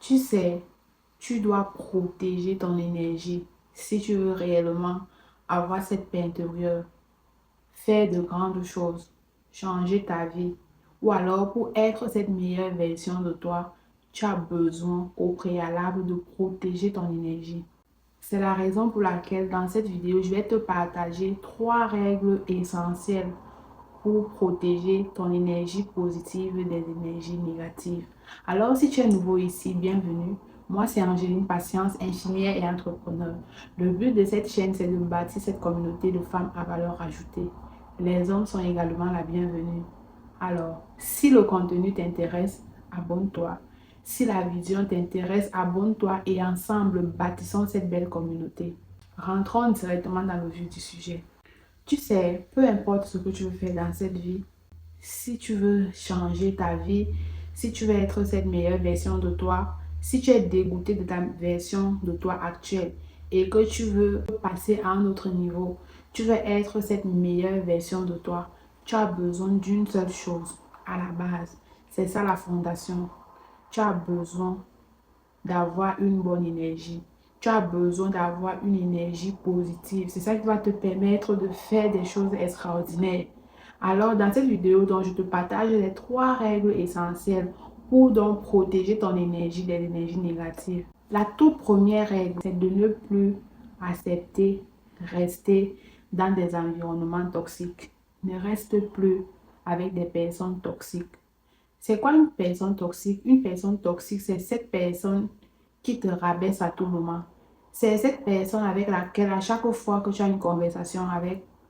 Tu sais, tu dois protéger ton énergie si tu veux réellement avoir cette paix intérieure, faire de grandes choses, changer ta vie. Ou alors, pour être cette meilleure version de toi, tu as besoin au préalable de protéger ton énergie. C'est la raison pour laquelle dans cette vidéo, je vais te partager 3 règles essentielles pour protéger ton énergie positive des énergies négatives. Alors, si tu es nouveau ici, bienvenue. Moi, c'est Angéline Patience, infirmière et entrepreneur. Le but de cette chaîne, c'est de bâtir cette communauté de femmes à valeur ajoutée. Les hommes sont également la bienvenue. Alors, si le contenu t'intéresse, abonne-toi. Si la vision t'intéresse, abonne-toi et ensemble, bâtissons cette belle communauté. Rentrons directement dans le vif du sujet. Tu sais, peu importe ce que tu veux faire dans cette vie, si tu veux changer ta vie, si tu veux être cette meilleure version de toi, si tu es dégoûté de ta version de toi actuelle et que tu veux passer à un autre niveau, tu veux être cette meilleure version de toi, tu as besoin d'une seule chose à la base. C'est ça la fondation. Tu as besoin d'avoir une bonne énergie. Tu as besoin d'avoir une énergie positive. C'est ça qui va te permettre de faire des choses extraordinaires. Alors, dans cette vidéo, donc, je te partage les 3 règles essentielles pour donc protéger ton énergie des énergies négatives. La toute première règle, c'est de ne plus accepter, rester dans des environnements toxiques. Ne reste plus avec des personnes toxiques. C'est quoi une personne toxique? Une personne toxique, c'est cette personne qui te rabaisse à tout moment. C'est cette personne avec laquelle, à chaque fois que tu as une conversation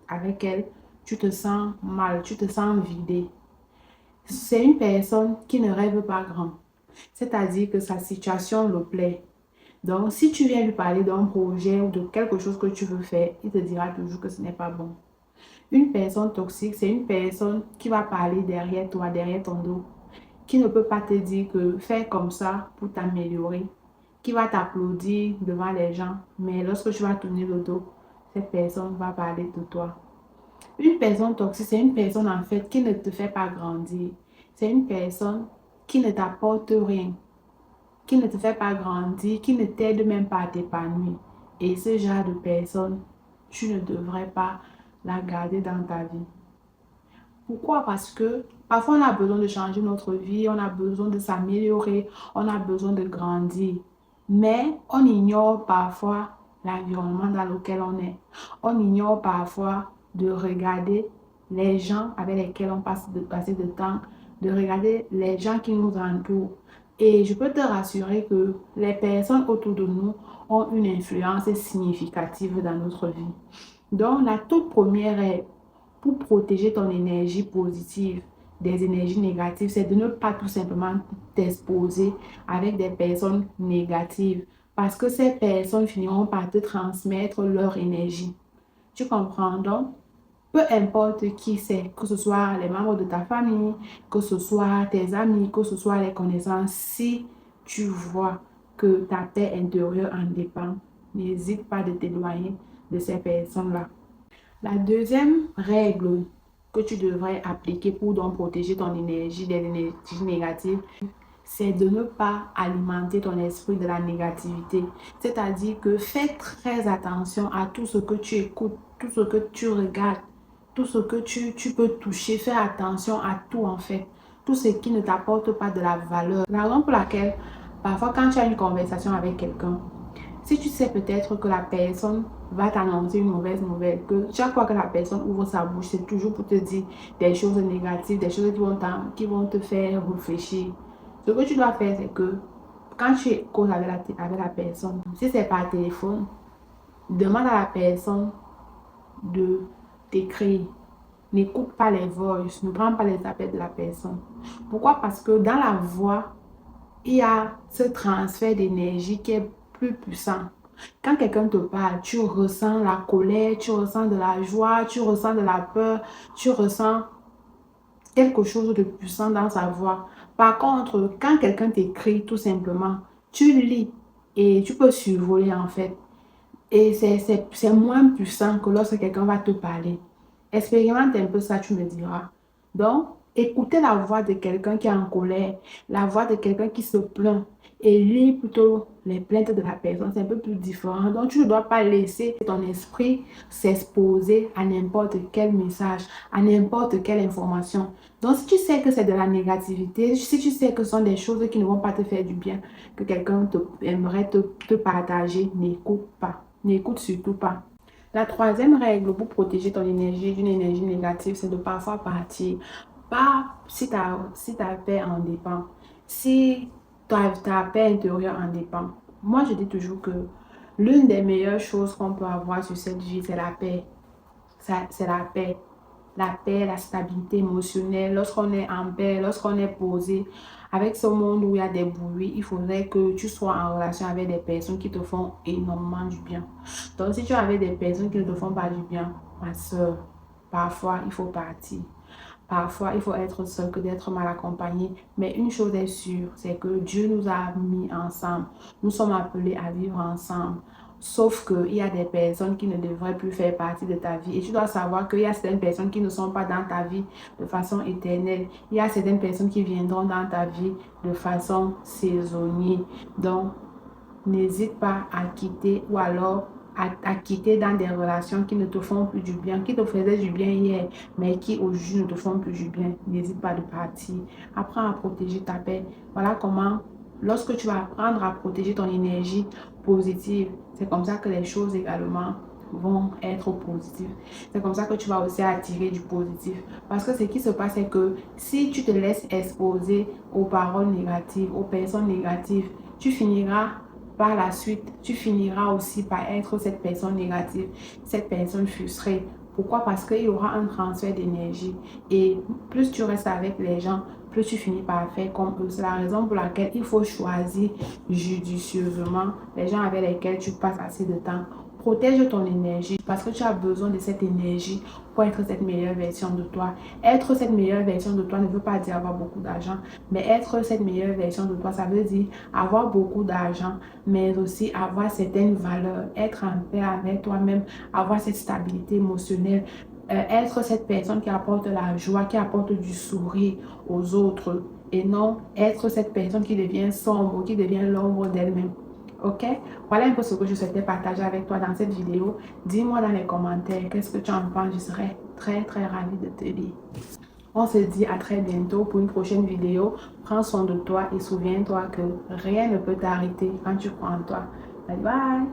avec elle, tu te sens mal, tu te sens vidé. C'est une personne qui ne rêve pas grand. C'est-à-dire que sa situation le plaît. Donc, si tu viens lui parler d'un projet ou de quelque chose que tu veux faire, il te dira toujours que ce n'est pas bon. Une personne toxique, c'est une personne qui va parler derrière toi, derrière ton dos, qui ne peut pas te dire que fais comme ça pour t'améliorer, qui va t'applaudir devant les gens, mais lorsque tu vas tourner le dos, cette personne va parler de toi. Une personne toxique, c'est une personne en fait qui ne te fait pas grandir. C'est une personne qui ne t'apporte rien, qui ne te fait pas grandir, qui ne t'aide même pas à t'épanouir. Et ce genre de personne, tu ne devrais pas la garder dans ta vie. Pourquoi? Parce que parfois on a besoin de changer notre vie, on a besoin de s'améliorer, on a besoin de grandir. Mais on ignore parfois l'environnement dans lequel on est. On ignore parfois de regarder les gens avec lesquels on passe passer de temps, de regarder les gens qui nous entourent. Et je peux te rassurer que les personnes autour de nous ont une influence significative dans notre vie. Donc, la toute première est pour protéger ton énergie positive des énergies négatives, c'est de ne pas tout simplement t'exposer avec des personnes négatives parce que ces personnes finiront par te transmettre leur énergie. Tu comprends donc? Peu importe qui c'est, que ce soit les membres de ta famille, que ce soit tes amis, que ce soit les connaissances, si tu vois que ta paix intérieure en dépend, n'hésite pas de t'éloigner de ces personnes-là. La deuxième règle que tu devrais appliquer pour donc protéger ton énergie des énergies négatives, c'est de ne pas alimenter ton esprit de la négativité. C'est-à-dire que fais très attention à tout ce que tu écoutes, tout ce que tu regardes, tout ce que tu peux toucher. Fais attention à tout en fait. Tout ce qui ne t'apporte pas de la valeur. La raison pour laquelle, parfois quand tu as une conversation avec quelqu'un, si tu sais peut-être que la personne va t'annoncer une mauvaise nouvelle, que chaque fois que la personne ouvre sa bouche, c'est toujours pour te dire des choses négatives, des choses qui vont te faire réfléchir. Ce que tu dois faire, c'est que quand tu causes avec la personne, si c'est par téléphone, demande à la personne de t'écrire. N'écoute pas les voices, ne prends pas les appels de la personne. Pourquoi? Parce que dans la voix, il y a ce transfert d'énergie qui est plus puissant. Quand quelqu'un te parle, tu ressens la colère, tu ressens de la joie, tu ressens de la peur, tu ressens quelque chose de puissant dans sa voix. Par contre, quand quelqu'un t'écrit tout simplement, tu lis et tu peux survoler en fait. Et c'est moins puissant que lorsque quelqu'un va te parler. Expérimente un peu ça, tu me diras. Donc, Écouter la voix de quelqu'un qui est en colère, la voix de quelqu'un qui se plaint et lire plutôt les plaintes de la personne, c'est un peu plus différent. Donc, tu ne dois pas laisser ton esprit s'exposer à n'importe quel message, à n'importe quelle information. Donc, si tu sais que c'est de la négativité, si tu sais que ce sont des choses qui ne vont pas te faire du bien, que quelqu'un aimerait te partager, n'écoute pas. N'écoute surtout pas. La troisième règle pour protéger ton énergie d'une énergie négative, c'est de parfois partir. Pas si ta paix en dépend, si ta paix intérieure en dépend. Moi, je dis toujours que l'une des meilleures choses qu'on peut avoir sur cette vie, c'est la paix. C'est la paix. La paix, la stabilité émotionnelle. Lorsqu'on est en paix, lorsqu'on est posé, avec ce monde où il y a des bruits, il faudrait que tu sois en relation avec des personnes qui te font énormément du bien. Donc, si tu es avec des personnes qui ne te font pas du bien, ma soeur, parfois, il faut partir. Parfois, il faut être seul que d'être mal accompagné. Mais une chose est sûre, c'est que Dieu nous a mis ensemble. Nous sommes appelés à vivre ensemble. Sauf qu'il y a des personnes qui ne devraient plus faire partie de ta vie. Et tu dois savoir qu'il y a certaines personnes qui ne sont pas dans ta vie de façon éternelle. Il y a certaines personnes qui viendront dans ta vie de façon saisonnière. Donc, n'hésite pas à quitter ou alors à quitter dans des relations qui ne te font plus du bien, qui te faisaient du bien hier, mais qui aujourd'hui ne te font plus du bien. N'hésite pas de partir. Apprends à protéger ta paix. Voilà comment, lorsque tu vas apprendre à protéger ton énergie positive, c'est comme ça que les choses également vont être positives. C'est comme ça que tu vas aussi attirer du positif. Parce que ce qui se passe, c'est que si tu te laisses exposer aux paroles négatives, aux personnes négatives, tu finiras par la suite, tu finiras aussi par être cette personne négative, cette personne frustrée. Pourquoi? Parce qu'il y aura un transfert d'énergie. Et plus tu restes avec les gens, plus tu finis par faire comme eux. C'est la raison pour laquelle il faut choisir judicieusement les gens avec lesquels tu passes assez de temps. Protège ton énergie parce que tu as besoin de cette énergie pour être cette meilleure version de toi. Être cette meilleure version de toi ne veut pas dire avoir beaucoup d'argent, mais être cette meilleure version de toi, ça veut dire avoir beaucoup d'argent, mais aussi avoir certaines valeurs, être en paix avec toi-même, avoir cette stabilité émotionnelle, être cette personne qui apporte la joie, qui apporte du sourire aux autres et non être cette personne qui devient sombre, qui devient l'ombre d'elle-même. Ok? Voilà un peu ce que je souhaitais partager avec toi dans cette vidéo. Dis-moi dans les commentaires qu'est-ce que tu en penses. Je serais très très ravie de te lire. On se dit à très bientôt pour une prochaine vidéo. Prends soin de toi et souviens-toi que rien ne peut t'arrêter quand tu crois en toi. Bye bye!